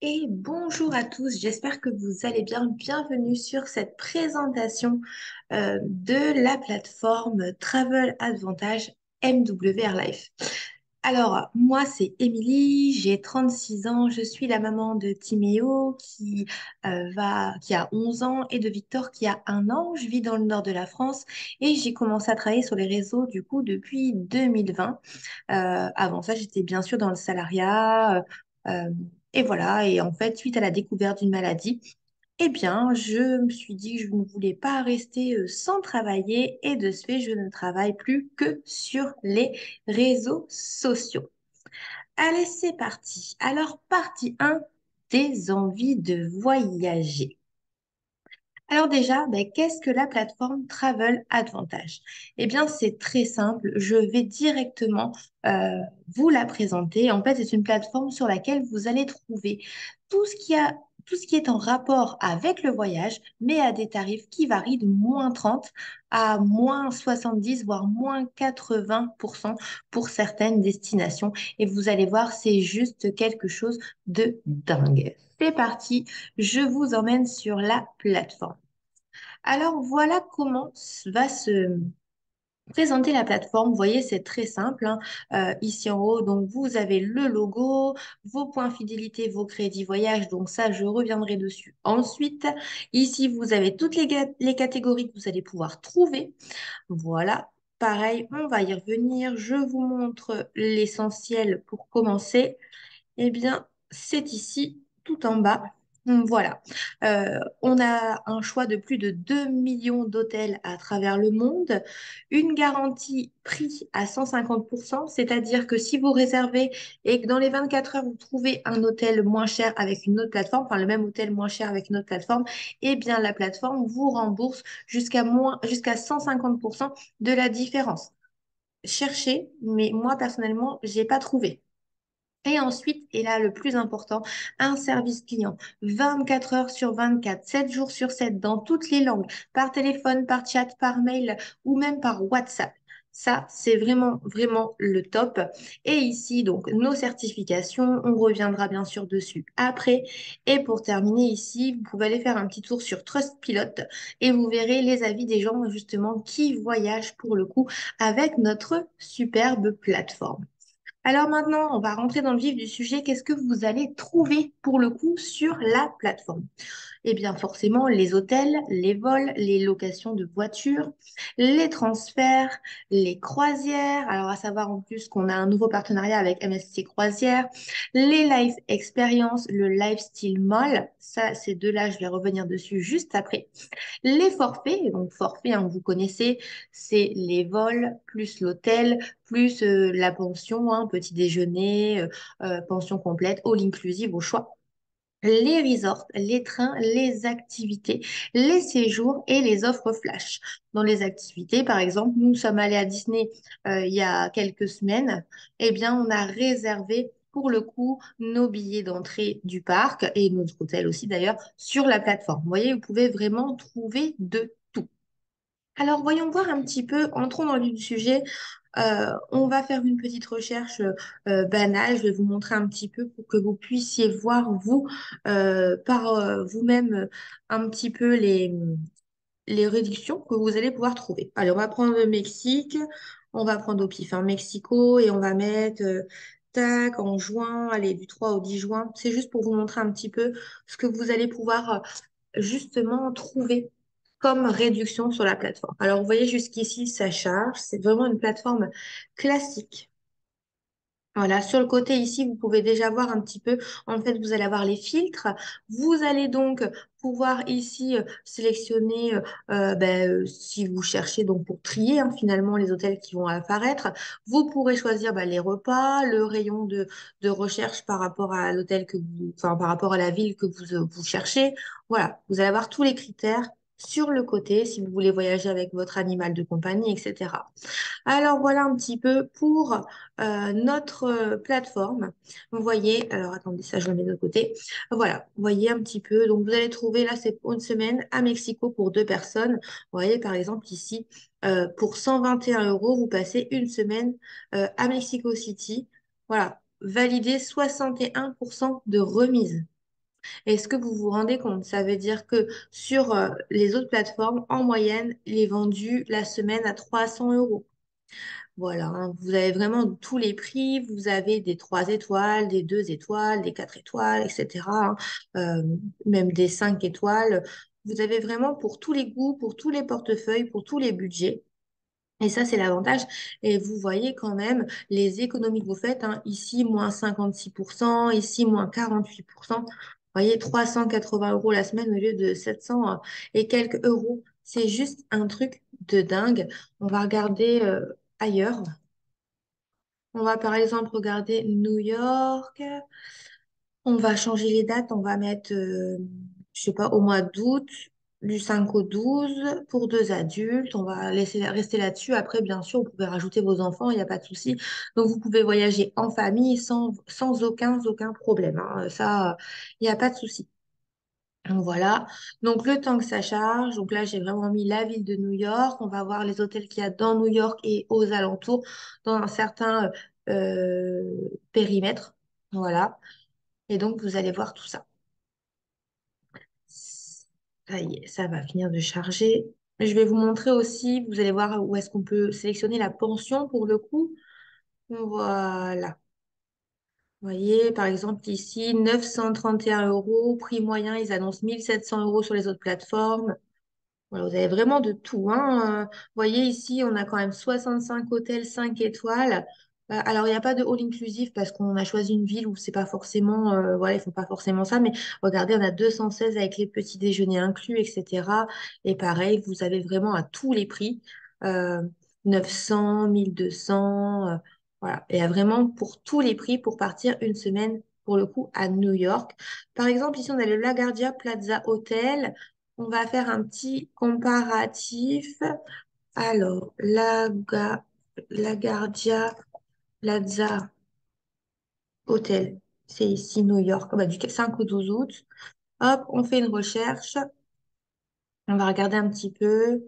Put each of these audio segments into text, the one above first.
Et bonjour à tous, j'espère que vous allez bien. Bienvenue sur cette présentation de la plateforme Travel Advantage MWR Life. Alors, moi, c'est Émilie, j'ai 36 ans, je suis la maman de Timéo qui a 11 ans et de Victor qui a 1 an. Je vis dans le nord de la France et j'ai commencé à travailler sur les réseaux du coup depuis 2020. Avant ça, j'étais bien sûr dans le salariat. Et voilà, et en fait, suite à la découverte d'une maladie, eh bien, je me suis dit que je ne voulais pas rester sans travailler et de ce fait, je ne travaille plus que sur les réseaux sociaux. Allez, c'est parti. Alors, partie 1, des envies de voyager. Alors déjà, ben, qu'est-ce que la plateforme Travel Advantage? Eh bien, c'est très simple. Je vais directement vous la présenter. En fait, c'est une plateforme sur laquelle vous allez trouver tout ce tout ce qui est en rapport avec le voyage, mais à des tarifs qui varient de -30 à -70, voire -80% pour certaines destinations. Et vous allez voir, c'est juste quelque chose de dingue. C'est parti, je vous emmène sur la plateforme. Alors voilà comment va se présenter la plateforme. Vous voyez, c'est très simple, hein. Ici en haut, donc vous avez le logo, vos points fidélité, vos crédits voyage. Donc ça, je reviendrai dessus ensuite. Ici, vous avez toutes les catégories que vous allez pouvoir trouver. Voilà. Pareil, on va y revenir. Je vous montre l'essentiel pour commencer. Eh bien, c'est ici, tout en bas. Voilà. On a un choix de plus de 2 millions d'hôtels à travers le monde, une garantie prix à 150%, c'est-à-dire que si vous réservez et que dans les 24 heures, vous trouvez un hôtel moins cher avec une autre plateforme, enfin le même hôtel moins cher avec une autre plateforme, eh bien la plateforme vous rembourse jusqu'à 150% de la différence. Cherchez, mais moi personnellement, j'ai pas trouvé. Et ensuite, et là le plus important, un service client 24 heures sur 24, 7 jours sur 7, dans toutes les langues, par téléphone, par chat, par mail ou même par WhatsApp. Ça, c'est vraiment, vraiment le top. Et ici, donc, nos certifications, on reviendra bien sûr dessus après. Et pour terminer ici, vous pouvez aller faire un petit tour sur Trustpilot et vous verrez les avis des gens justement qui voyagent pour le coup avec notre superbe plateforme. Alors maintenant, on va rentrer dans le vif du sujet. Qu'est-ce que vous allez trouver pour le coup sur la plateforme? Eh bien, forcément, les hôtels, les vols, les locations de voitures, les transferts, les croisières. Alors, à savoir en plus qu'on a un nouveau partenariat avec MSC Croisières, les life experience, le lifestyle mall. Ça, ces deux-là, je vais revenir dessus juste après. Les forfaits, donc forfait, hein, vous connaissez, c'est les vols, plus l'hôtel, plus la pension, hein, petit déjeuner, pension complète, all inclusive au choix. Les resorts, les trains, les activités, les séjours et les offres flash. Dans les activités, par exemple, nous sommes allés à Disney il y a quelques semaines. Eh bien, on a réservé pour le coup nos billets d'entrée du parc et notre hôtel aussi d'ailleurs sur la plateforme. Vous voyez, vous pouvez vraiment trouver de tout. Alors, voyons voir un petit peu, entrons dans le vif du sujet. On va faire une petite recherche banale. Je vais vous montrer un petit peu pour que vous puissiez voir, vous, par vous-même, un petit peu les réductions que vous allez pouvoir trouver. Allez, on va prendre le Mexique, on va prendre au pif, hein, Mexico, et on va mettre, tac, en juin, allez, du 3 au 10 juin. C'est juste pour vous montrer un petit peu ce que vous allez pouvoir justement trouver comme réduction sur la plateforme. Alors, vous voyez jusqu'ici, ça charge. C'est vraiment une plateforme classique. Voilà, sur le côté ici, vous pouvez déjà voir un petit peu, en fait, vous allez avoir les filtres. Vous allez donc pouvoir ici sélectionner, si vous cherchez donc pour trier hein, finalement les hôtels qui vont apparaître. Vous pourrez choisir les repas, le rayon de recherche par rapport à l'hôtel enfin, par rapport à la ville que vous cherchez. Voilà, vous allez avoir tous les critères sur le côté si vous voulez voyager avec votre animal de compagnie, etc. Alors voilà un petit peu pour notre plateforme. Vous voyez, alors attendez, ça je le mets de côté. Voilà, vous voyez un petit peu. Donc vous allez trouver là, c'est pour une semaine à Mexico pour 2 personnes. Vous voyez par exemple ici, pour 121 euros, vous passez une semaine à Mexico City. Voilà, validé 61% de remise. Est-ce que vous vous rendez compte? Ça veut dire que sur les autres plateformes, en moyenne, il est vendu la semaine à 300 euros. Voilà, hein, vous avez vraiment tous les prix. Vous avez des 3 étoiles, des 2 étoiles, des 4 étoiles, etc., hein, même des 5 étoiles. Vous avez vraiment pour tous les goûts, pour tous les portefeuilles, pour tous les budgets. Et ça, c'est l'avantage. Et vous voyez quand même les économies que vous faites, hein. Ici, moins 56%, ici, moins 48%. Vous voyez, 380 euros la semaine au lieu de 700 et quelques euros. C'est juste un truc de dingue. On va regarder ailleurs. On va par exemple regarder New York. On va changer les dates. On va mettre, je sais pas, au mois d'août, du 5 au 12 pour deux adultes. On va laisser rester là-dessus. Après, bien sûr, vous pouvez rajouter vos enfants, il n'y a pas de souci. Donc, vous pouvez voyager en famille sans aucun problème, hein. Ça, il n'y a pas de souci. Donc, voilà. Donc, le temps que ça charge. Donc, là, j'ai vraiment mis la ville de New York. On va voir les hôtels qu'il y a dans New York et aux alentours, dans un certain périmètre. Voilà. Et donc, vous allez voir tout ça. Ça y est, ça va finir de charger. Je vais vous montrer aussi, vous allez voir où est-ce qu'on peut sélectionner la pension pour le coup. Voilà. Vous voyez, par exemple, ici, 931 euros. Prix moyen, ils annoncent 1700 euros sur les autres plateformes. Voilà, vous avez vraiment de tout, hein. Vous voyez ici, on a quand même 65 hôtels 5 étoiles. Alors, il n'y a pas de all inclusive parce qu'on a choisi une ville où c'est pas forcément, voilà, ils font pas forcément ça. Mais regardez, on a 216 avec les petits déjeuners inclus, etc. Et pareil, vous avez vraiment à tous les prix, euh, 900, 1200, voilà. Et il y a vraiment pour tous les prix pour partir une semaine, pour le coup, à New York. Par exemple, ici, on a le LaGuardia Plaza Hotel. On va faire un petit comparatif. Alors, LaGuardia Plaza Hotel, c'est ici New York, bah, du 5 au 12 août. Hop, on fait une recherche. On va regarder un petit peu.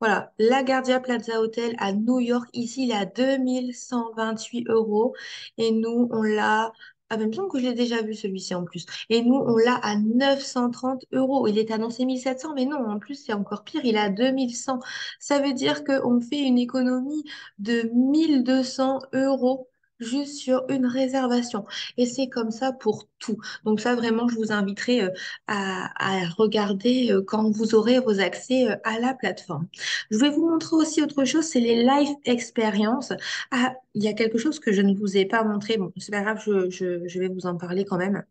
Voilà, la Guardia Plaza Hotel à New York, ici, il est à 2128 euros. Et nous, on l'a. Ah, même temps que je l'ai déjà vu celui-ci en plus. Et nous, on l'a à 930 euros. Il est annoncé 1700, mais non, en plus, c'est encore pire, il est à 2100. Ça veut dire qu'on fait une économie de 1200 euros juste sur une réservation. Et c'est comme ça pour tout. Donc ça, vraiment, je vous inviterai à regarder quand vous aurez vos accès à la plateforme. Je vais vous montrer aussi autre chose, c'est les live expériences. Ah, il y a quelque chose que je ne vous ai pas montré. Bon, c'est pas grave, je vais vous en parler quand même.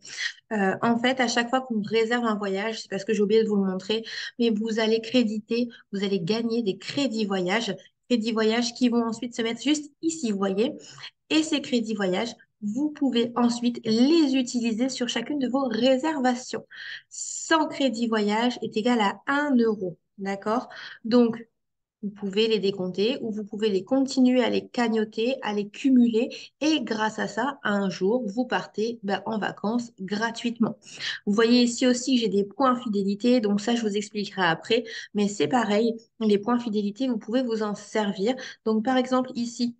En fait, à chaque fois qu'on réserve un voyage, c'est parce que j'ai oublié de vous le montrer, mais vous allez créditer, vous allez gagner des crédits voyage. Crédits voyage qui vont ensuite se mettre juste ici, vous voyez. Et ces crédits voyage, vous pouvez ensuite les utiliser sur chacune de vos réservations. 100 crédits voyage est égal à 1 euro. D'accord? Donc, vous pouvez les décompter ou vous pouvez les continuer à les cagnoter, à les cumuler et grâce à ça, un jour, vous partez en vacances gratuitement. Vous voyez ici aussi que j'ai des points fidélité, donc ça, je vous expliquerai après, mais c'est pareil, les points fidélité, vous pouvez vous en servir. Donc, par exemple, ici,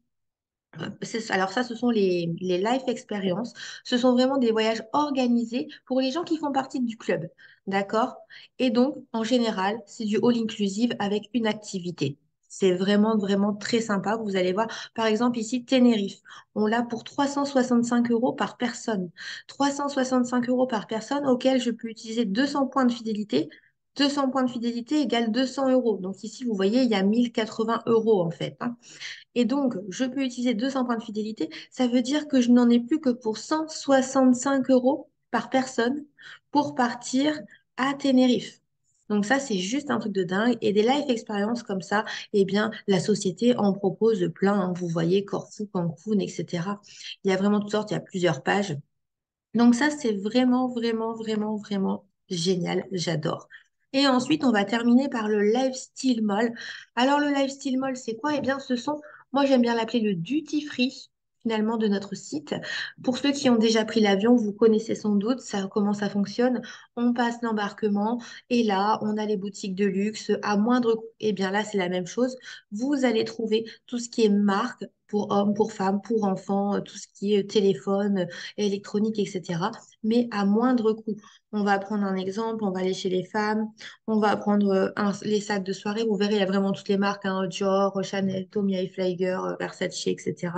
alors ça, ce sont les life experiences. Ce sont vraiment des voyages organisés pour les gens qui font partie du club. D'accord? Et donc, en général, c'est du all inclusive avec une activité. C'est vraiment, vraiment très sympa. Vous allez voir, par exemple, ici, Tenerife. On l'a pour 365 euros par personne. 365 euros par personne auquel je peux utiliser 200 points de fidélité. 200 points de fidélité égale 200 euros. Donc ici, vous voyez, il y a 1080 euros en fait, hein. Et donc, je peux utiliser 200 points de fidélité. Ça veut dire que je n'en ai plus que pour 165 euros par personne pour partir à Tenerife. Donc ça, c'est juste un truc de dingue. Et des life experiences comme ça, eh bien, la société en propose plein, hein. Vous voyez, Corfou, Cancun, etc. Il y a vraiment toutes sortes, il y a plusieurs pages. Donc ça, c'est vraiment, vraiment, vraiment, vraiment génial. J'adore. Et ensuite, on va terminer par le Lifestyle Mall. Alors, le Lifestyle Mall, c'est quoi? Eh bien, ce sont, moi, j'aime bien l'appeler le duty free. finalement de notre site. Pour ceux qui ont déjà pris l'avion, vous connaissez sans doute comment ça fonctionne. On passe l'embarquement et là, on a les boutiques de luxe à moindre coût. Et bien là, c'est la même chose. Vous allez trouver tout ce qui est marque pour hommes, pour femmes, pour enfants, tout ce qui est téléphone, électronique, etc. Mais à moindre coût. On va prendre un exemple, on va aller chez les femmes, on va prendre les sacs de soirée. Vous verrez, il y a vraiment toutes les marques, hein, Dior, Chanel, Tommy Hilfiger, Versace, etc.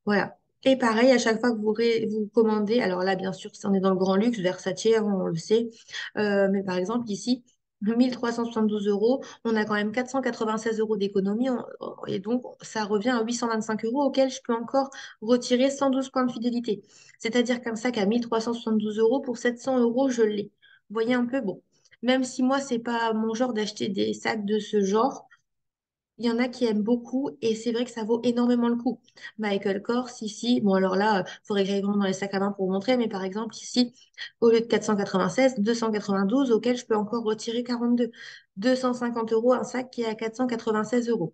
Voilà. Et pareil, à chaque fois que vous commandez, alors là, bien sûr, si on est dans le grand luxe, Versace, on le sait, mais par exemple, ici, 1 372 euros, on a quand même 496 € d'économie, et donc ça revient à 825 € auquel je peux encore retirer 112 points de fidélité. C'est-à-dire qu'un sac à 1 372 € pour 700 €, je l'ai. Vous voyez un peu, bon. Même si moi, c'est pas mon genre d'acheter des sacs de ce genre, il y en a qui aiment beaucoup et c'est vrai que ça vaut énormément le coup. Michael Kors, ici, bon alors là, il faudrait que j'aille vraiment dans les sacs à main pour vous montrer, mais par exemple ici, au lieu de 496, 292, auquel je peux encore retirer 42. 250 € un sac qui est à 496 €.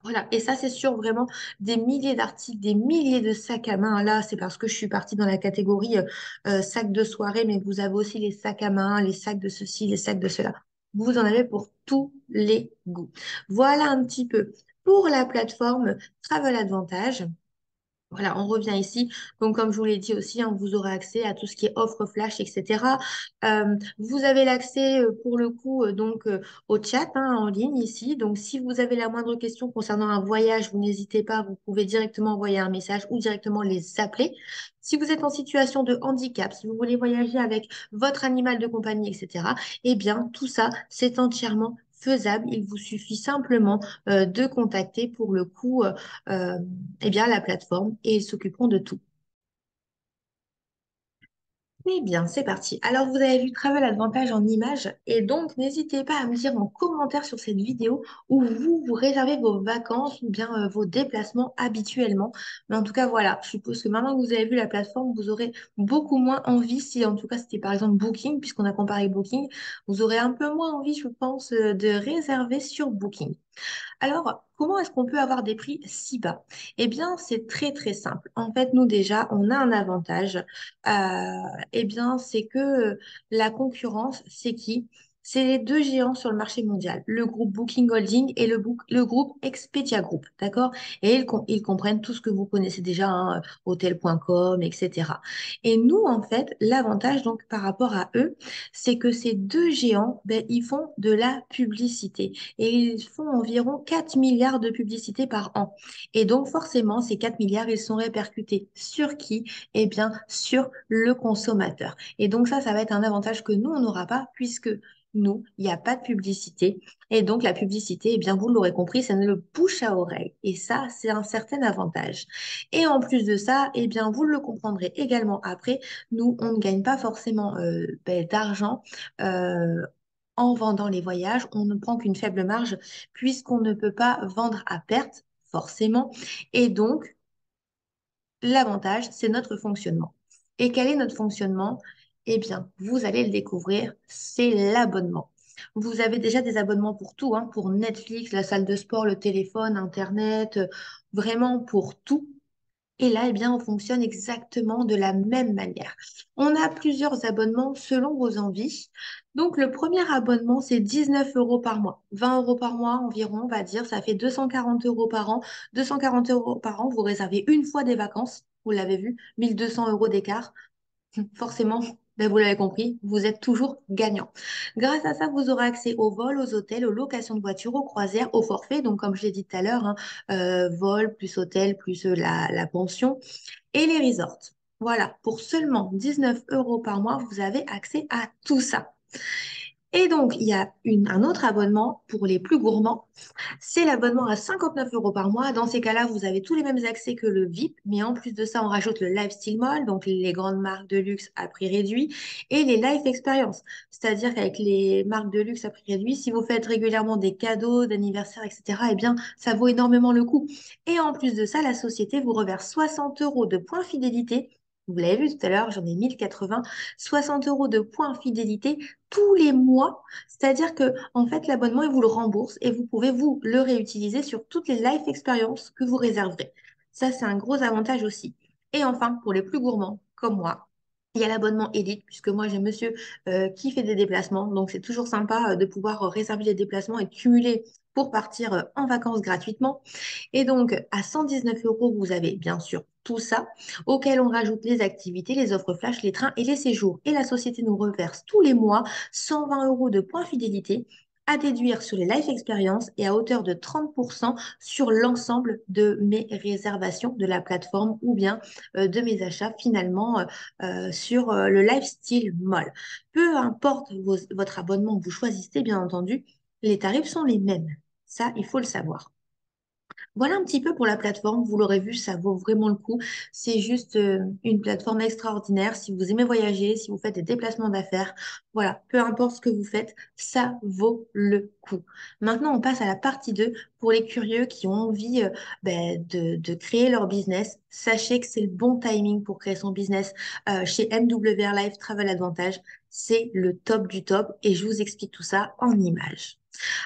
Voilà, et ça c'est sûr, vraiment des milliers d'articles, des milliers de sacs à main. Là, c'est parce que je suis partie dans la catégorie sacs de soirée, mais vous avez aussi les sacs à main, les sacs de ceci, les sacs de cela. Vous en avez pour tous les goûts. Voilà un petit peu pour la plateforme Travel Advantage. Voilà, on revient ici. Donc, comme je vous l'ai dit aussi, hein, vous aurez accès à tout ce qui est offre flash, etc. Vous avez l'accès pour le coup au chat hein, en ligne ici. Donc, si vous avez la moindre question concernant un voyage, vous n'hésitez pas, vous pouvez directement envoyer un message ou directement les appeler. Si vous êtes en situation de handicap, si vous voulez voyager avec votre animal de compagnie, etc., eh bien, tout ça, c'est entièrement faisable. Il vous suffit simplement de contacter pour le coup euh, eh bien, la plateforme et ils s'occuperont de tout. Eh bien, c'est parti. Alors, vous avez vu Travel Advantage en images et donc n'hésitez pas à me dire en commentaire sur cette vidéo où vous réservez vos vacances ou bien vos déplacements habituellement. Mais en tout cas, voilà, je suppose que maintenant que vous avez vu la plateforme, vous aurez beaucoup moins envie, si en tout cas c'était par exemple Booking, puisqu'on a comparé Booking, vous aurez un peu moins envie, je pense, de réserver sur Booking. Alors, comment est-ce qu'on peut avoir des prix si bas? Eh bien, c'est très très simple. En fait, nous déjà, on a un avantage. Eh bien, c'est que la concurrence, c'est qui? C'est les deux géants sur le marché mondial, le groupe Booking Holding et le groupe Expedia Group, d'accord? Et ils comprennent tout ce que vous connaissez déjà, hein, hôtel.com, etc. Et nous, en fait, l'avantage donc par rapport à eux, c'est que ces deux géants, ben, ils font de la publicité et ils font environ 4 milliards de publicités par an. Et donc forcément, ces 4 milliards, ils sont répercutés sur qui? Eh bien, sur le consommateur. Et donc ça va être un avantage que nous, on n'aura pas puisque nous, il n'y a pas de publicité. Et donc la publicité, eh bien, vous l'aurez compris, c'est le bouche à oreille. Et ça, c'est un certain avantage. Et en plus de ça, eh bien, vous le comprendrez également après, nous, on ne gagne pas forcément ben, d'argent euh, en vendant les voyages, on ne prend qu'une faible marge puisqu'on ne peut pas vendre à perte, forcément. Et donc, l'avantage, c'est notre fonctionnement. Et quel est notre fonctionnement? Eh bien, vous allez le découvrir, c'est l'abonnement. Vous avez déjà des abonnements pour tout, hein, pour Netflix, la salle de sport, le téléphone, Internet, vraiment pour tout. Et là, eh bien, on fonctionne exactement de la même manière. On a plusieurs abonnements selon vos envies. Donc, le premier abonnement, c'est 19 € par mois. 20 € par mois environ, on va dire. Ça fait 240 € par an. 240 € par an, vous réservez une fois des vacances. Vous l'avez vu, 1 200 € d'écart. Forcément, ben, vous l'avez compris, vous êtes toujours gagnant. Grâce à ça, vous aurez accès aux vols, aux hôtels, aux locations de voitures, aux croisières, aux forfaits. Donc, comme je l'ai dit tout à l'heure, hein, vol plus hôtel plus la pension et les resorts. Voilà, pour seulement 19 € par mois, vous avez accès à tout ça. Et donc, il y a un autre abonnement pour les plus gourmands. C'est l'abonnement à 59 € par mois. Dans ces cas-là, vous avez tous les mêmes accès que le VIP, mais en plus de ça, on rajoute le Lifestyle Mall, donc les grandes marques de luxe à prix réduit, et les Life Experience. C'est-à-dire qu'avec les marques de luxe à prix réduit, si vous faites régulièrement des cadeaux d'anniversaire, etc., eh bien, ça vaut énormément le coup. Et en plus de ça, la société vous reverse 60 € de points fidélité. Vous l'avez vu tout à l'heure, j'en ai 1080, 60 € de points fidélité tous les mois. C'est-à-dire que, en fait, l'abonnement, il vous le rembourse et vous pouvez vous le réutiliser sur toutes les life expériences que vous réserverez. Ça, c'est un gros avantage aussi. Et enfin, pour les plus gourmands, comme moi, il y a l'abonnement Elite, puisque moi, j'ai monsieur qui fait des déplacements. Donc, c'est toujours sympa de pouvoir réserver les déplacements et cumuler pour partir en vacances gratuitement. Et donc, à 119 euros, vous avez bien sûr tout ça, auquel on rajoute les activités, les offres flash, les trains et les séjours. Et la société nous reverse tous les mois 120 euros de points fidélité à déduire sur les life experiences et à hauteur de 30% sur l'ensemble de mes réservations de la plateforme ou bien de mes achats finalement sur le Lifestyle Mall. Peu importe votre abonnement que vous choisissez, bien entendu, les tarifs sont les mêmes. Ça, il faut le savoir. Voilà un petit peu pour la plateforme. Vous l'aurez vu, ça vaut vraiment le coup. C'est juste une plateforme extraordinaire. Si vous aimez voyager, si vous faites des déplacements d'affaires, voilà, peu importe ce que vous faites, ça vaut le coup. Maintenant, on passe à la partie 2 pour les curieux qui ont envie de créer leur business. Sachez que c'est le bon timing pour créer son business chez MWR Life Travel Advantage. C'est le top du top et je vous explique tout ça en images.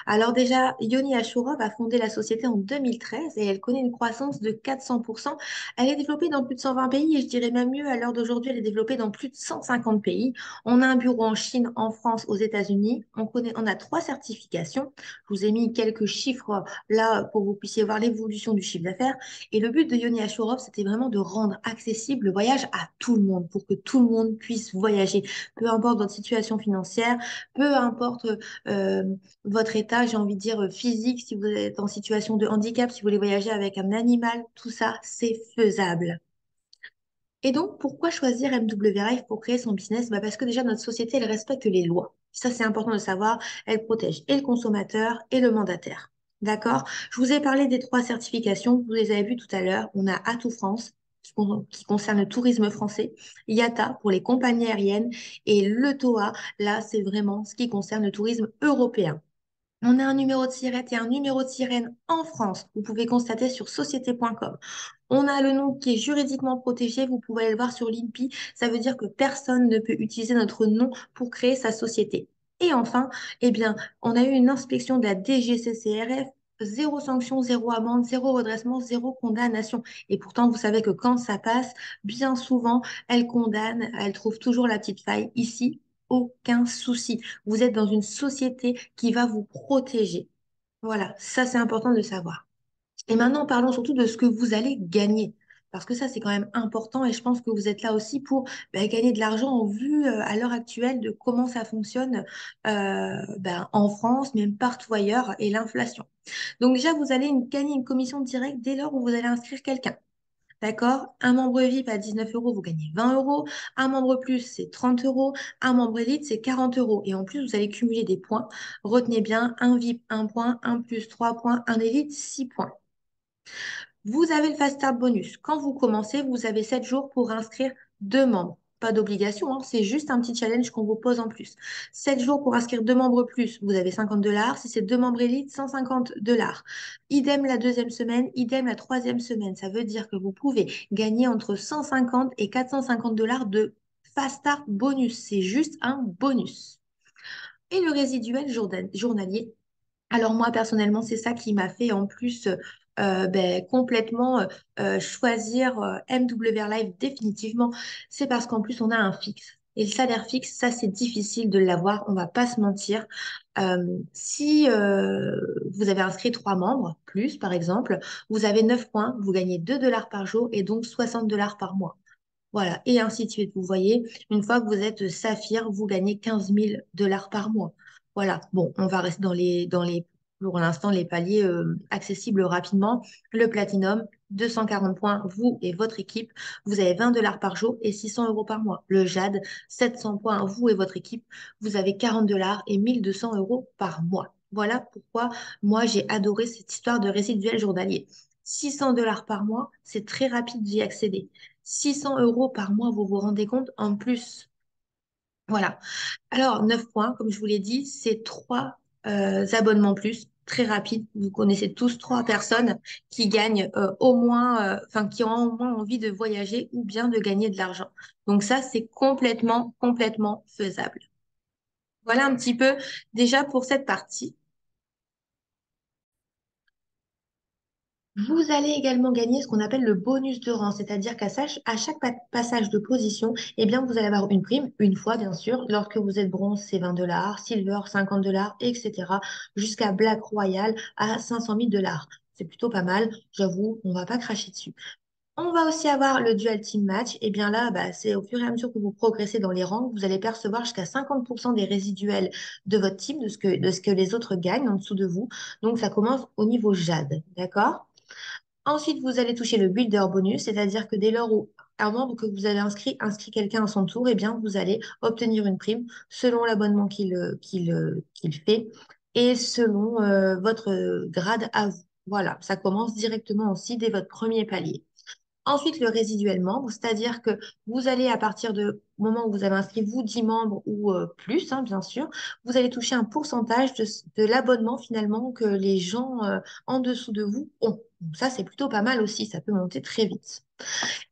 Alors déjà, Yoni Ashurov a fondé la société en 2013 et elle connaît une croissance de 400%. Elle est développée dans plus de 120 pays et je dirais même mieux, à l'heure d'aujourd'hui, elle est développée dans plus de 150 pays. On a un bureau en Chine, en France, aux États-Unis. On a 3 certifications. Je vous ai mis quelques chiffres là pour que vous puissiez voir l'évolution du chiffre d'affaires. Et le but de Yoni Ashurov, c'était vraiment de rendre accessible le voyage à tout le monde pour que tout le monde puisse voyager, peu importe votre situation financière, peu importe euh, votre état, j'ai envie de dire physique, si vous êtes en situation de handicap, si vous voulez voyager avec un animal, tout ça, c'est faisable. Et donc, pourquoi choisir MWRF pour créer son business? Bah parce que déjà, notre société, elle respecte les lois. Ça, c'est important de savoir. Elle protège et le consommateur et le mandataire. D'accord? Je vous ai parlé des 3 certifications. Vous les avez vues tout à l'heure. On a Atout France, qui concerne le tourisme français, IATA pour les compagnies aériennes et le TOA, là, c'est vraiment ce qui concerne le tourisme européen. On a un numéro de sirette et un numéro de sirène en France. Vous pouvez constater sur société.com. On a le nom qui est juridiquement protégé. Vous pouvez aller le voir sur l'INPI. Ça veut dire que personne ne peut utiliser notre nom pour créer sa société. Et enfin, eh bien, on a eu une inspection de la DGCCRF. Zéro sanction, zéro amende, zéro redressement, zéro condamnation. Et pourtant, vous savez que quand ça passe, bien souvent, elle condamne, elle trouve toujours la petite faille. Ici, aucun souci. Vous êtes dans une société qui va vous protéger. Voilà, ça c'est important de le savoir. Et maintenant, parlons surtout de ce que vous allez gagner. Parce que ça, c'est quand même important et je pense que vous êtes là aussi pour gagner de l'argent en vue à l'heure actuelle de comment ça fonctionne en France, même partout ailleurs, et l'inflation. Donc déjà, vous allez gagner une commission directe dès lors où vous allez inscrire quelqu'un. D'accord? Un membre VIP à 19 euros, vous gagnez 20 euros. Un membre plus, c'est 30 euros. Un membre élite, c'est 40 euros. Et en plus, vous allez cumuler des points. Retenez bien, un VIP, 1 point, un plus, 3 points, un élite, 6 points. Vous avez le Fast Start bonus. Quand vous commencez, vous avez 7 jours pour inscrire 2 membres. Pas d'obligation, hein, c'est juste un petit challenge qu'on vous pose en plus. 7 jours pour inscrire 2 membres plus, vous avez 50 $. Si c'est 2 membres élites, 150 $. Idem la deuxième semaine, idem la troisième semaine. Ça veut dire que vous pouvez gagner entre 150 et 450 $ de Fast Start bonus. C'est juste un bonus. Et le résiduel journalier, alors moi, personnellement, c'est ça qui m'a fait en plus complètement choisir MWR Live définitivement. C'est parce qu'en plus, on a un fixe. Et le salaire fixe, ça, c'est difficile de l'avoir, on va pas se mentir. Si vous avez inscrit 3 membres, plus par exemple, vous avez 9 points, vous gagnez 2 $ par jour et donc 60 $ par mois. Voilà, et ainsi de suite. Vous voyez, une fois que vous êtes saphir, vous gagnez 15 000 $ par mois. Voilà, bon, on va rester pour l'instant, les paliers accessibles rapidement. Le platinum, 240 points, vous et votre équipe. Vous avez 20 $ par jour et 600 euros par mois. Le jade, 700 points, vous et votre équipe. Vous avez 40 $ et 1 200 euros par mois. Voilà pourquoi moi j'ai adoré cette histoire de résiduel journalier. 600 $ par mois, c'est très rapide d'y accéder. 600 euros par mois, vous vous rendez compte, en plus. Voilà. Alors, 9 points, comme je vous l'ai dit, c'est 3 abonnements plus, très rapide. Vous connaissez tous 3 personnes qui gagnent au moins, enfin, qui ont au moins envie de voyager ou bien de gagner de l'argent. Donc ça, c'est complètement, complètement faisable. Voilà un petit peu déjà pour cette partie. Vous allez également gagner ce qu'on appelle le bonus de rang, c'est-à-dire à chaque passage de position, eh bien, vous allez avoir une prime, une fois bien sûr. Lorsque vous êtes bronze, c'est 20 dollars, silver, 50 dollars, etc. jusqu'à Black Royal à 500 000 dollars. C'est plutôt pas mal, j'avoue, on va pas cracher dessus. On va aussi avoir le Dual Team Match. Et bien là, bah, c'est au fur et à mesure que vous progressez dans les rangs, vous allez percevoir jusqu'à 50% des résiduels de votre team, de ce que les autres gagnent en dessous de vous. Donc ça commence au niveau Jade, d'accord? Ensuite, vous allez toucher le builder bonus, c'est-à-dire que dès lors où un membre que vous avez inscrit quelqu'un à son tour, eh bien, vous allez obtenir une prime selon l'abonnement qu'il fait et selon votre grade à vous. Voilà, ça commence directement aussi dès votre premier palier. Ensuite, le résiduel membre, c'est-à-dire que vous allez, à partir du moment où vous avez inscrit vous 10 membres ou plus, hein, bien sûr, vous allez toucher un pourcentage de l'abonnement finalement que les gens en dessous de vous ont. Donc ça, c'est plutôt pas mal aussi, ça peut monter très vite.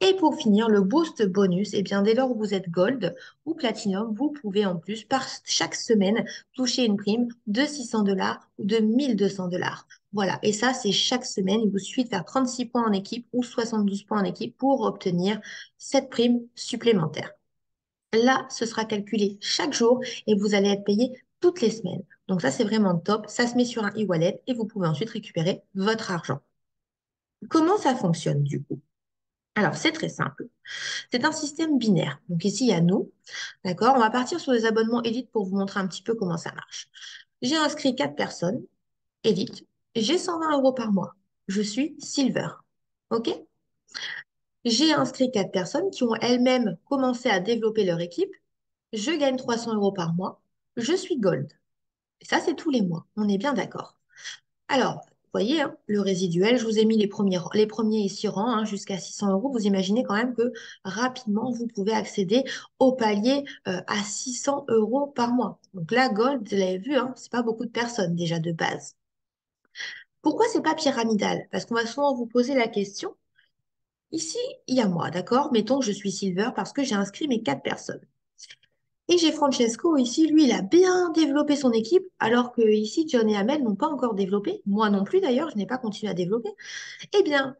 Et pour finir, le boost bonus, eh bien, dès lors où vous êtes gold ou platinum, vous pouvez en plus, par chaque semaine, toucher une prime de 600 dollars ou de 1200 dollars. Voilà, et ça, c'est chaque semaine. Il vous suffit de faire 36 points en équipe ou 72 points en équipe pour obtenir cette prime supplémentaire. Là, ce sera calculé chaque jour et vous allez être payé toutes les semaines. Donc ça, c'est vraiment top. Ça se met sur un e-wallet et vous pouvez ensuite récupérer votre argent. Comment ça fonctionne du coup? Alors, c'est très simple. C'est un système binaire. Donc ici, il y a nous. D'accord? On va partir sur les abonnements Elite pour vous montrer un petit peu comment ça marche. J'ai inscrit 4 personnes, Elite. J'ai 120 euros par mois. Je suis Silver. OK? J'ai inscrit 4 personnes qui ont elles-mêmes commencé à développer leur équipe. Je gagne 300 euros par mois. Je suis Gold. Et ça, c'est tous les mois. On est bien d'accord. Alors, vous voyez, hein, le résiduel, je vous ai mis les premiers ici rangs hein, jusqu'à 600 euros. Vous imaginez quand même que rapidement, vous pouvez accéder au palier à 600 euros par mois. Donc là, Gold, vous l'avez vu, hein, c'est pas beaucoup de personnes déjà de base. Pourquoi c'est pas pyramidal? Parce qu'on va souvent vous poser la question. Ici, il y a moi, d'accord? Mettons que je suis Silver parce que j'ai inscrit mes 4 personnes. Et j'ai Francesco ici, lui, il a bien développé son équipe, alors que ici, John et Amel n'ont pas encore développé. Moi non plus d'ailleurs, je n'ai pas continué à développer. Eh bien,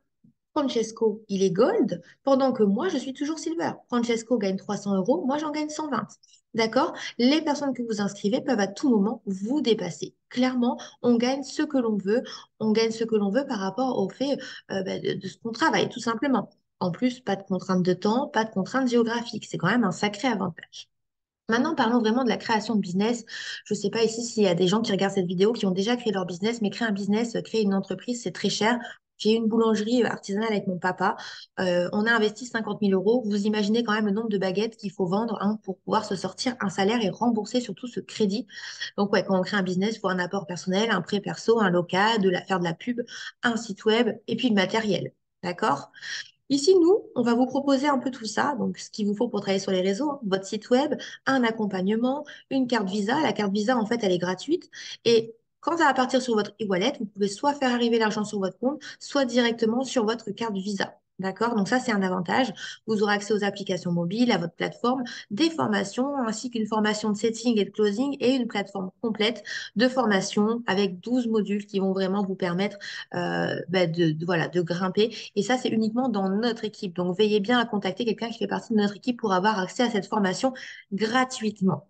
Francesco, il est gold, pendant que moi, je suis toujours silver. Francesco gagne 300 euros, moi, j'en gagne 120. D'accord? Les personnes que vous inscrivez peuvent à tout moment vous dépasser. Clairement, on gagne ce que l'on veut. On gagne ce que l'on veut par rapport au fait de ce qu'on travaille, tout simplement. En plus, pas de contraintes de temps, pas de contraintes géographiques. C'est quand même un sacré avantage. Maintenant, parlons vraiment de la création de business. Je ne sais pas ici s'il y a des gens qui regardent cette vidéo qui ont déjà créé leur business, mais créer un business, créer une entreprise, c'est très cher. J'ai eu une boulangerie artisanale avec mon papa. On a investi 50 000 euros. Vous imaginez quand même le nombre de baguettes qu'il faut vendre hein, pour pouvoir se sortir un salaire et rembourser surtout ce crédit. Donc, ouais, quand on crée un business, il faut un apport personnel, un prêt perso, un local, faire de la pub, un site web et puis le matériel. D'accord? Ici, nous, on va vous proposer un peu tout ça. Donc, ce qu'il vous faut pour travailler sur les réseaux, hein, votre site web, un accompagnement, une carte Visa. La carte Visa, en fait, elle est gratuite. Et quand ça va partir sur votre e-wallet, vous pouvez soit faire arriver l'argent sur votre compte, soit directement sur votre carte Visa. D'accord? Donc ça, c'est un avantage. Vous aurez accès aux applications mobiles, à votre plateforme, des formations, ainsi qu'une formation de setting et de closing et une plateforme complète de formation avec 12 modules qui vont vraiment vous permettre voilà, de grimper et ça, c'est uniquement dans notre équipe. Donc, veillez bien à contacter quelqu'un qui fait partie de notre équipe pour avoir accès à cette formation gratuitement.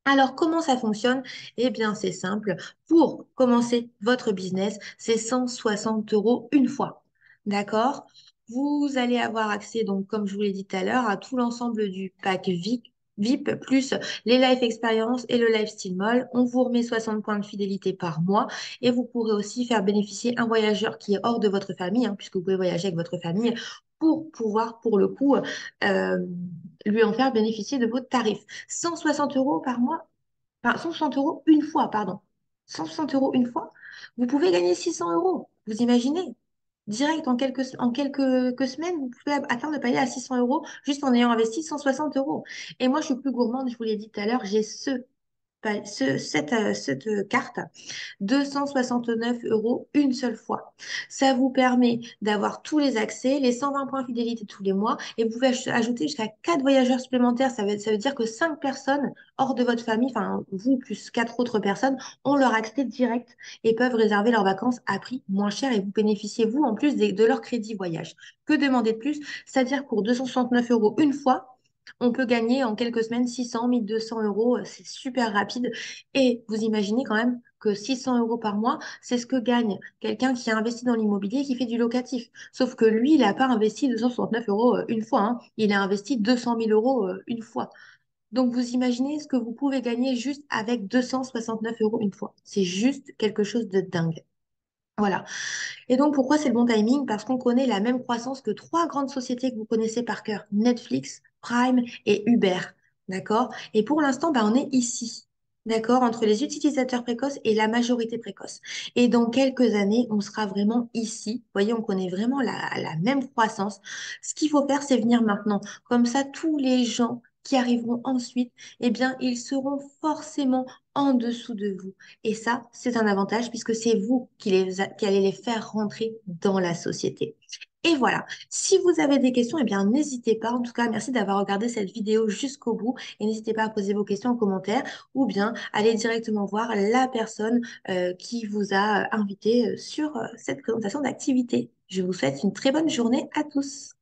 Alors, comment ça fonctionne? Eh bien, c'est simple. Pour commencer votre business, c'est 160 euros une fois. D'accord? Vous allez avoir accès, donc, comme je vous l'ai dit tout à l'heure, à tout l'ensemble du pack VIP, plus les life experience et le lifestyle mall. On vous remet 60 points de fidélité par mois et vous pourrez aussi faire bénéficier un voyageur qui est hors de votre famille, hein, puisque vous pouvez voyager avec votre famille pour pouvoir, pour le coup, lui en faire bénéficier de vos tarifs. 160 euros par mois, enfin 160 euros une fois, pardon. 160 euros une fois, vous pouvez gagner 600 euros. Vous imaginez? Direct, en quelques que semaines, vous pouvez atteindre le palier à 600 euros juste en ayant investi 160 euros. Et moi, je suis plus gourmande, je vous l'ai dit tout à l'heure, j'ai ce cette carte 269 euros une seule fois. Ça vous permet d'avoir tous les accès, les 120 points fidélité tous les mois et vous pouvez ajouter jusqu'à 4 voyageurs supplémentaires. Ça veut dire que 5 personnes hors de votre famille, enfin vous plus 4 autres personnes, ont leur accès direct et peuvent réserver leurs vacances à prix moins cher et vous bénéficiez, vous, en plus de leur crédit voyage. Que demander de plus? C'est-à-dire pour 269 euros une fois, on peut gagner en quelques semaines 600, 1200 euros. C'est super rapide. Et vous imaginez quand même que 600 euros par mois, c'est ce que gagne quelqu'un qui a investi dans l'immobilier et qui fait du locatif. Sauf que lui, il n'a pas investi 269 euros une fois, hein. Il a investi 200 000 euros une fois. Donc, vous imaginez ce que vous pouvez gagner juste avec 269 euros une fois. C'est juste quelque chose de dingue. Voilà. Et donc, pourquoi c'est le bon timing? Parce qu'on connaît la même croissance que trois grandes sociétés que vous connaissez par cœur, Netflix, Prime et Uber. D'accord? Et pour l'instant, on est ici. D'accord? Entre les utilisateurs précoces et la majorité précoce. Et dans quelques années, on sera vraiment ici. Vous voyez, on connaît vraiment la même croissance. Ce qu'il faut faire, c'est venir maintenant. Comme ça, tous les gens qui arriveront ensuite, eh bien, ils seront forcément en dessous de vous. Et ça, c'est un avantage puisque c'est vous qui allez les faire rentrer dans la société. Et voilà, si vous avez des questions, eh bien, n'hésitez pas. En tout cas, merci d'avoir regardé cette vidéo jusqu'au bout et n'hésitez pas à poser vos questions en commentaire ou bien aller directement voir la personne qui vous a invité sur cette présentation d'activité. Je vous souhaite une très bonne journée à tous.